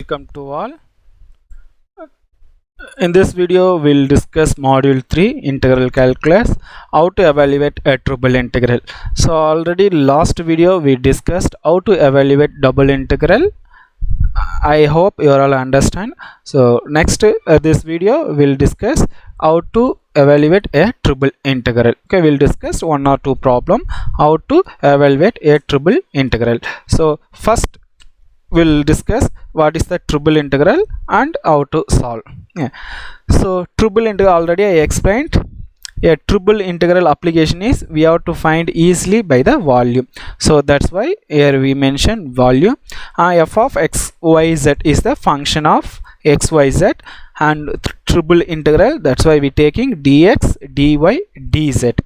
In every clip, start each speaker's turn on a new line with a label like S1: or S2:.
S1: Welcome to all. In this video, we'll discuss Module 3 Integral Calculus, how to evaluate a triple integral. So already last video we discussed how to evaluate double integral. I hope you all understand. So next this video we'll discuss how to evaluate a triple integral. Okay, we'll discuss one or two problem how to evaluate a triple integral. So first we'll discuss what is the triple integral and how to solve. Yeah. So triple integral already I explained. A triple integral application is we have to find easily by the volume. So that's why here we mention volume. F of x y z is the function of x y z, and triple integral, that's why we taking dx dy dz.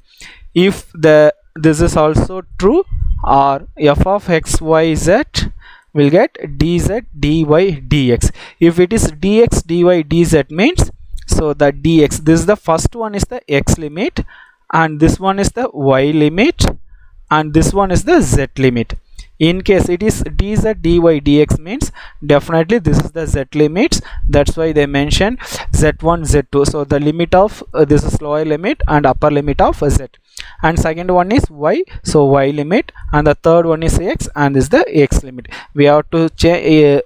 S1: If this is also true, or f of x y z will get dz dy dx. If it is dx dy dz means, so the dx, this is the first one is the x limit, and this one is the y limit, and this one is the z limit. In case it is dz dy dx means definitely this is the z limits, that's why they mention z1 z2. So the limit of this is lower limit and upper limit of z, and second one is y, so y limit, and the third one is x, and this is the x limit. We have to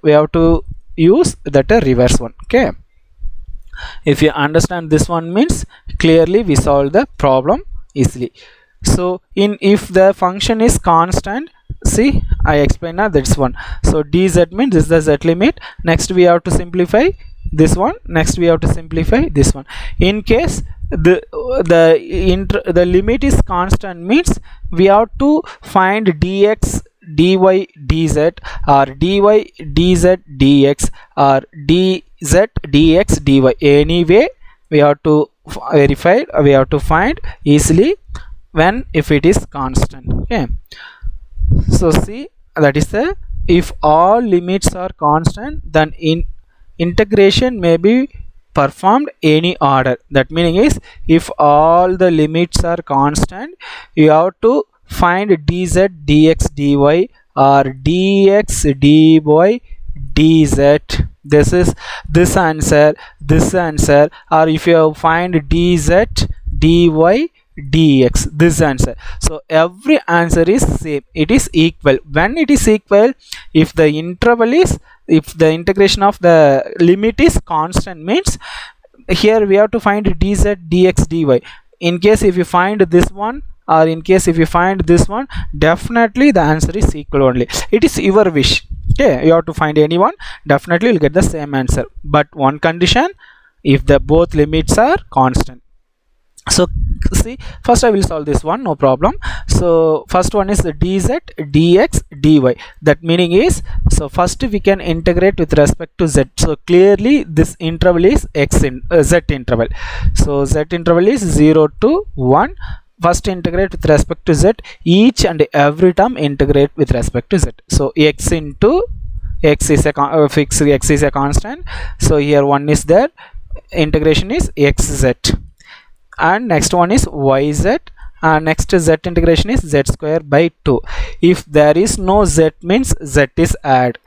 S1: we have to use that reverse one. Okay, if you understand this one means clearly we solve the problem easily. So if the function is constant, see I explain now this one. So dz means this is the z limit. Next we have to simplify this one. Next we have to simplify this one. In case the limit is constant means we have to find dx dy dz, or dy dz dx, or dz dx dy. Anyway we have to verify, we have to find easily when if it is constant. Okay, so see, that is the, if all limits are constant, then integration may be performed any order. That meaning is, if all the limits are constant, you have to find dz dx dy, or dx dy dz. This is this answer, or if you find dz dy dx, this answer. So every answer is same, it is equal. When it is equal, if the interval is, if the integration of the limit is constant means, here we have to find dz dx dy. In case if you find this one, or in case if you find this one, definitely the answer is equal only. It is your wish. Okay, you have to find anyone, definitely you'll get the same answer, but one condition, if the both limits are constant. So see, first I will solve this one, no problem. So first one is the dz dx dy. That meaning is, so first we can integrate with respect to z. So clearly this interval is z interval. So z interval is 0 to 1. First integrate with respect to z, each and every term integrate with respect to z. So x into x is a fixed, x is a constant, so here one is there, integration is xz, and next one is yz, and next z integration is z square by 2. If there is no z means z is add.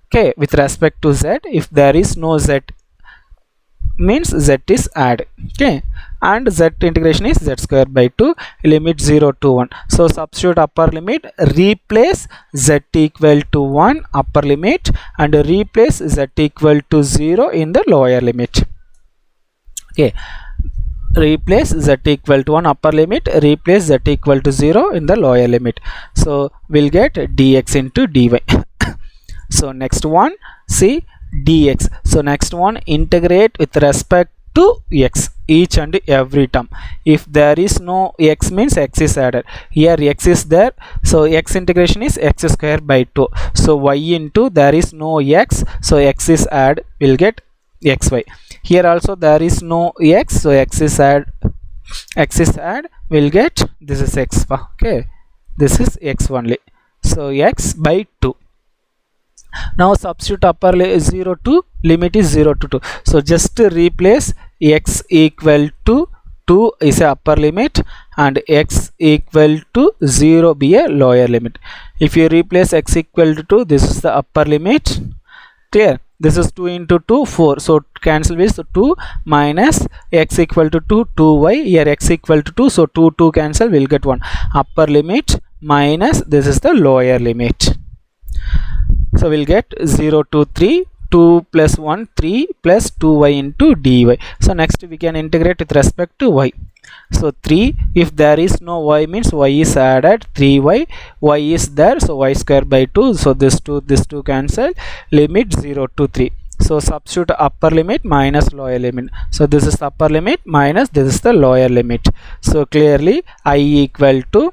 S1: Okay, with respect to z, if there is no z means z is add. Okay, and z integration is z square by 2, limit 0 to 1. So substitute upper limit, replace z equal to 1 upper limit, and replace z equal to 0 in the lower limit. Okay, replace z equal to 1 upper limit, replace z equal to 0 in the lower limit. So we'll get dx into dy. So next one, see dx. So next one, integrate with respect to x, each and every term. If there is no x means x is added. Here x is there, so x integration is x square by 2. So y into, there is no x, so x is add, will get xy. Here also there is no x, so x is add, will get, this is x. Okay, this is x only, so x by 2. Now substitute upper 0 to, limit is 0 to 2. So just replace x equal to 2 is a upper limit, and x equal to 0 be a lower limit. If you replace x equal to 2, this is the upper limit. Clear? this is 2 into 2 4, so cancel with 2 minus x equal to 2 2y, here x equal to 2, so 2 cancel, we'll get 1. Upper limit minus this is the lower limit, so we'll get 0 to 3, 2 plus 1 3 plus 2y into dy. So next we can integrate with respect to y. So 3, if there is no y means y is added, 3y, y is there, so y square by 2, so this 2 cancel, limit 0 to 3. So substitute upper limit minus lower limit, so this is the upper limit minus this is the lower limit, so clearly I equal to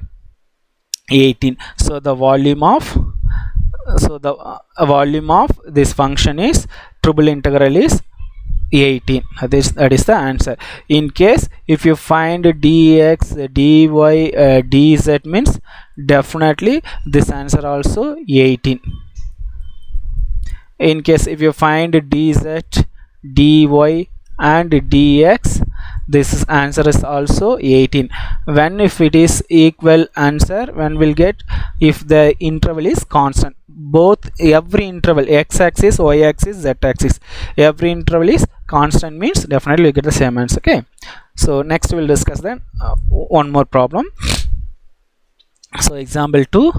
S1: 18. So the volume of this function is triple integral is 18. That is the answer. In case if you find dx, dy, dz means definitely this answer also 18. In case if you find dz, dy and dx, this answer is also 18. When if it is equal answer, when we'll get if the interval is constant, both every interval x-axis, y-axis, z-axis, every interval is constant means definitely we get the same answer. Okay, so next we'll discuss then one more problem. So example 2,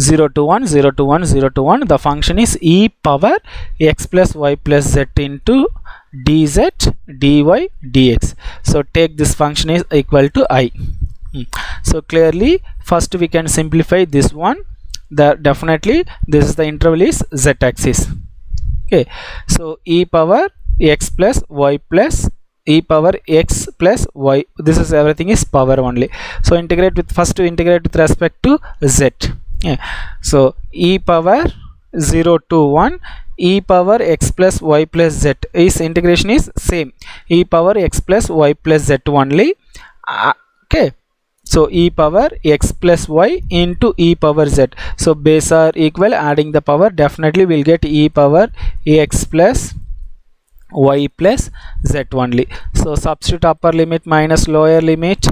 S1: 0 to 1, 0 to 1, 0 to 1, the function is e power x plus y plus z into dz, dy, dx. So take this function is equal to I. So clearly first we can simplify this one, the definitely this is the interval is z-axis. Okay, so e power x plus y plus e power x plus y, this is everything is power only, so integrate with first to integrate with respect to z. Yeah, so e power 0 to 1, e power x plus y plus z is integration is same, e power x plus y plus z only. Okay, so e power x plus y into e power z, so base are equal, adding the power definitely will get e power x plus y plus z only. So substitute upper limit minus lower limit,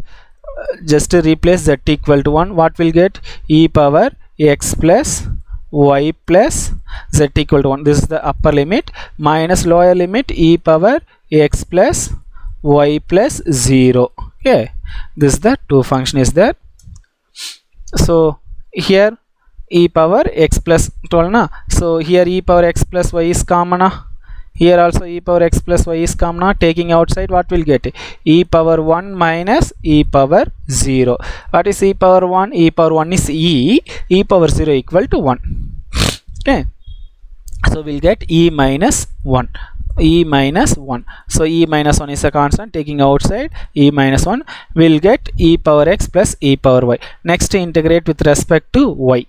S1: just to replace z equal to 1, what will get e power x plus y plus z equal to 1, this is the upper limit, minus lower limit e power x plus y plus 0. Okay, this is the two function is there. So here e power x plus 12 na, so here e power x plus y is common na, here also e power x plus y is common na, taking outside what will get e power 1 minus e power 0. What is e power 1? E power 1 is e power 0 equal to 1. Okay, so we'll get e minus 1, e minus 1, so e minus 1 is a constant, taking outside e minus 1 will get e power x plus e power y. Next integrate with respect to y,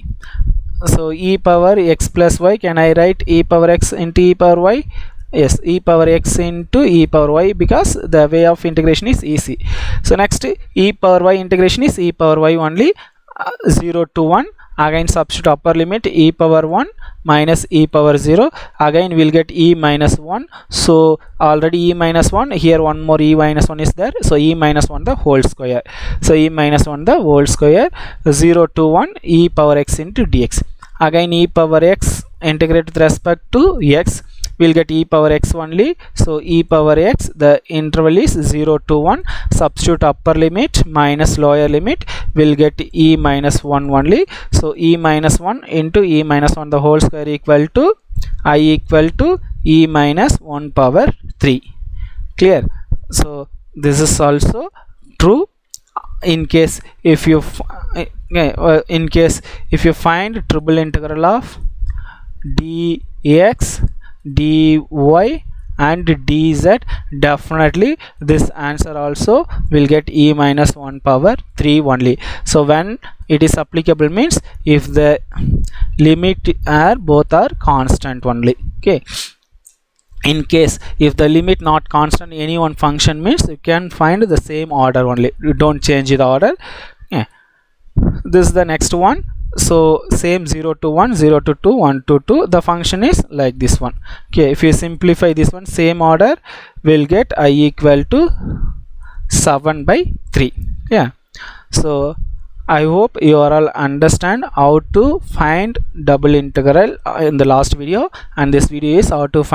S1: so e power x plus y, can I write e power x into e power y? Yes, e power x into e power y, because the way of integration is easy. So next e power y integration is e power y only, 0 to 1, again substitute upper limit e power 1 minus e power 0, again we'll get e minus 1, so already e minus 1, here one more e minus 1 is there, so e minus 1 the whole square, so e minus 1 the whole square, 0 to 1 e power x into dx, again e power x integrate with respect to x, we'll get e power x only, so e power x, the interval is 0 to 1, substitute upper limit minus lower limit, will get e minus 1 only, so e minus 1 into e minus 1 the whole square equal to I equal to e minus 1 power 3. Clear? So this is also true. In case if you find triple integral of dx, dy and dz, definitely this answer also will get e minus 1 power 3 only. So when it is applicable means if the limit are both are constant only. Okay, in case if the limit not constant any one function means you can find the same order only, you don't change the order. Yeah, this is the next one. So same 0 to 1, 0 to 2, 1 to 2, the function is like this one. Okay, if you simplify this one, same order, we'll get I equal to 7 by 3. Yeah, so I hope you are all understand how to find double integral in the last video, and this video is how to find